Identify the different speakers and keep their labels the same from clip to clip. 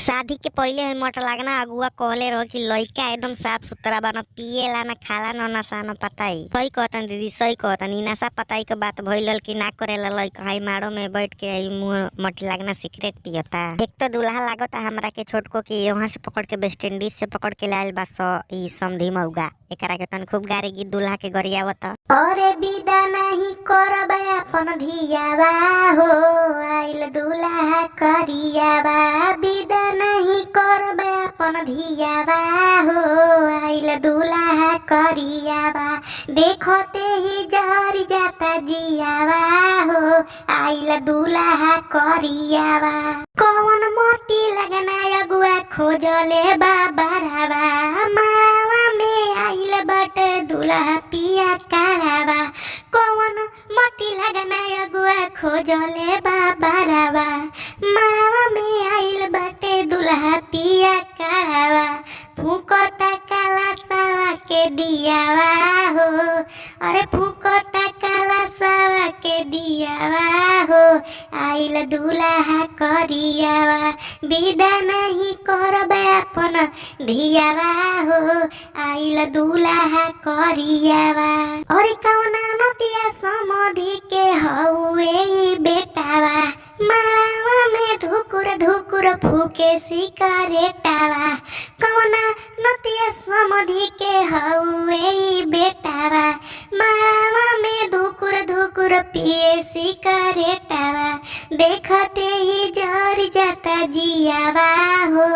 Speaker 1: शादी के पहिले ही मोट लागना अगुआ कहले रहो कि लइका एकदम साफ सुथरा बना, पिएला ना, खाला ना, नशा ना पताई। सही कहतन दीदी, सही कहतन। इ नशा पताई के बात भइल कि ना करेला लइका हई मारो में बैठ के हई मुंह मटी लागना सिगरेट पियता। एक तो दूल्हा लागता हमरा के छोटको की वहां से पकड़ के वेस्ट इंडीज से पकड़ के लायल बा इ समधी मौगा। एकरा के तन खूब गारी गीत दूल्हा के गरियावत। अरे विदा नहीं करब अपन धियावा हो, आइल दूल्हा करियावा। विदा नहीं करब अपन धियावा हो, आइल दूल्हा करियावा। देखते ही जर जाता जियावा हो, आइल दूल्हा करियावा। कौन मोती लगना अगुआ खोजले बाबरावा, मावा में आइल बट दूल्हा पिया कारावा। कौन मोती लगना अगुआ खोजले बाबरावा, मावा में आइल बटे दूल्हा पिया कारावा। फूकता काला सावा के दियावा हो, अरे फूकता काला सावा के दियावा हो, आइल दूल्हा करियावा। विदा नहीं करब अपन धियावा हो, आइल दूल्हा करियावा। अरे कौना नतिया समधि के हउए बेटावा, मावा में धुकुर धुकुर फूके सिकरेटावा। कौना नतिया समधि के हउए बेटावा, मावा में धुकुर धुकुर पिए सिकरेटावा। देखते ही जर जाता जियावा हो,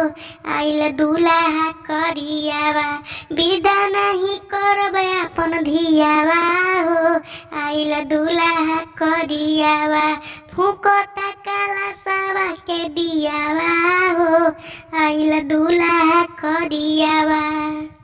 Speaker 1: आइल दूल्हा करियावा। विदा नहीं करब अपन धियावा हो, आइल दूल्हा करियावा। फूकता काला सावा के दियावा हो, आइल दूल्हा करियावा।